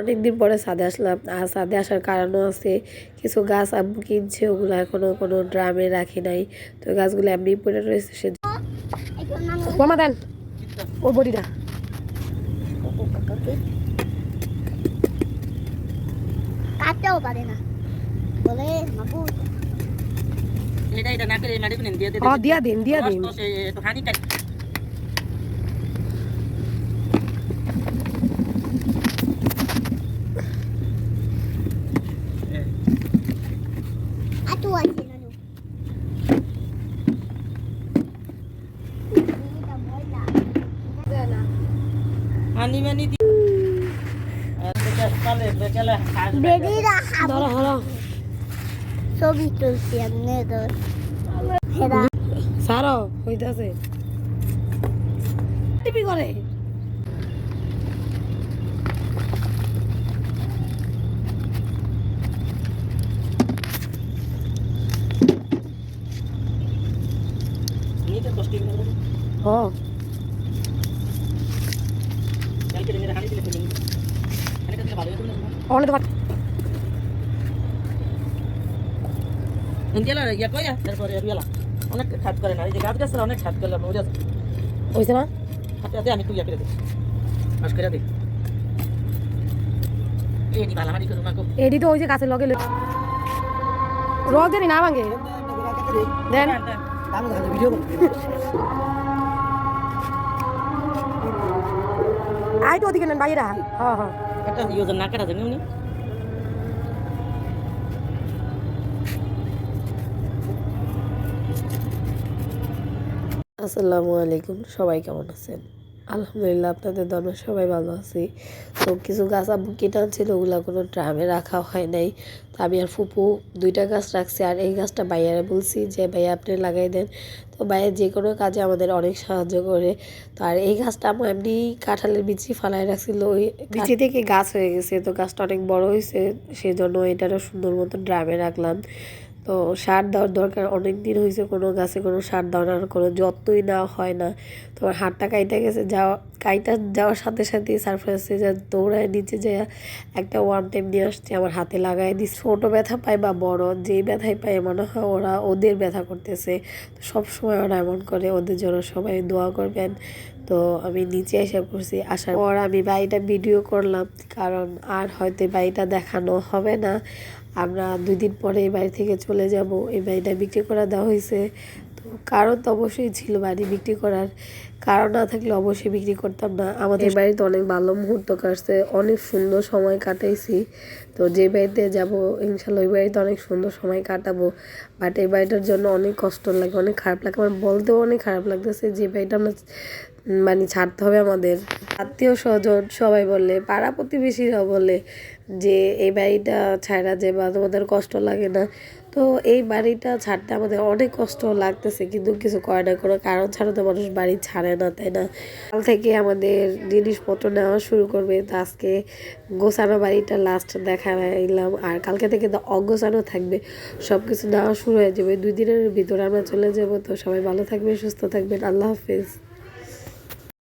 অনেকদিন পরে ছাদে আসলাম। আর ছাদে আসার কারণও আছে, কিছু গাছ আম্মু কিনছে, ওগুলো এখনো কোনো ড্রামে রাখি নাই। তো গাছগুলো এমনি পড়ে রয়েছে। সে মামা দেন ও বড়িটা কাটতেও পারে না বলে মাপু এটা না করে মাটি কিনে দিয়ে দিয়া দিন তো হানি কাট আটু আছে নানু হানি মানি দি বেরিরা ধরো ধরো ছবি তুলছি এমনি তো সারো হইতাছে টিপি করে নিতে কষ্ট হবে ও কালকে মেরে হানি দিলে ফেলে হানি দিলে ভালো হবে না অনেক তো ইন্ডিয়ালা ইয়া কইয়া তারপরে রিয়ালা অনেক খাত করে না এই যে গাছ গাছ অনেক খাত করলাম ওই যাচ্ছে হইছে না হাতে আমি তুই ইয়া করে দিই আজ করে দিই এই দি বালা মারি করে মাকো এডি তো ওই যে গাছের লগে রোগ জানি না ভাঙে দেন ভিডিও আই তো ওদিকে নেন বাইরা হ্যাঁ হ্যাঁ একটা ইউজার না কাটা জানি উনি আসসালামু আলাইকুম, সবাই কেমন আছেন? আলহামদুলিল্লাহ আপনাদের দমে সবাই ভালো আছি। তো কিছু গাছ আব্বু কেটে আনছিল, ওগুলো কোনো ড্রামে রাখা হয় নাই। তো আমি আর ফুপু দুইটা গাছ রাখছি, আর এই গাছটা ভাইয়ারে বলছি যে ভাইয়া আপনি লাগাই দেন। তো ভাইয়া যে কোনো কাজে আমাদের অনেক সাহায্য করে। তো আর এই গাছটা আমার এমনি কাঁঠালের বিচি ফালাই রাখছিল, ওই বিচি থেকে গাছ হয়ে গেছে। তো গাছটা অনেক বড় হয়েছে, সেই জন্য এটারও সুন্দর মতো ড্রামে রাখলাম। তো সার দেওয়ার দরকার, অনেক দিন হয়েছে কোনো গাছে কোনো সার দেওয়ার কোনো যত্নই না হয় না। তোমার হাতটা কাইটা গেছে, কাইটা যাওয়ার সাথে সাথে সারপ্রাইজে যা দৌড়ায় নিচে যায় একটা ওয়ান টাইম নিয়ে আসছে, আমার হাতে লাগাই দিই। ছোটো ব্যথা পায় বা বড় যেই ব্যথাই পায় মনে হয় ওরা ওদের ব্যথা করতেছে। তো সবসময় ওরা এমন করে, ওদের জন্য সবাই দোয়া করবেন। তো আমি নিচে এসে পড়ছি, আসার পর আমি বাড়িটা ভিডিও করলাম, কারণ আর হয়তো বাড়িটা দেখানো হবে না। আমরা 2 দিন পরে এই বাড়ি থেকে চলে যাব। এই বাড়িটা বিক্রি করে দেওয়া হয়েছে। তো কারণ তো অবশ্যই ছিল বাড়ি বিক্রি করার, কারণ না থাকলে অবশ্যই বিক্রি করতাম না। আমাদের বাড়িতে অনেক ভালো মুহূর্ত কাটছে, অনেক সুন্দর সময় কাটাইছি। তো যে বাড়িতে যাব ইনশাল্লাহ ওই বাড়িতে অনেক সুন্দর সময় কাটাবো। বাট এই বাড়িটার জন্য অনেক কষ্ট লাগে, অনেক খারাপ লাগে, আমার বলতেও অনেক খারাপ লাগতেছে যে বাড়িটা আমরা মানে ছাড়তে হবে। আমাদের আত্মীয় স্বজন সবাই বলে, পাড়া প্রতিবেশীরা বলে যে এই বাড়িটা ছাড়া যে বা তোমাদের কষ্ট লাগে না। তো এই বাড়িটা ছাড়তে আমাদের অনেক কষ্ট লাগতেছে, কিন্তু কিছু করে না, কোনো কারণ ছাড়া তো মানুষ বাড়ি ছাড়ে না, তাই না? কাল থেকে আমাদের জিনিসপত্র নেওয়া শুরু করবে। তো আজকে গোছানো বাড়িটা লাস্ট দেখাইলাম, আর কালকে থেকে তো অগোছানো থাকবে, সব কিছু নেওয়া শুরু হয়ে যাবে। 2 দিনের ভিতরে আমরা চলে যাব। তো সবাই ভালো থাকবে, সুস্থ থাকবেন, আল্লাহ হাফেজ।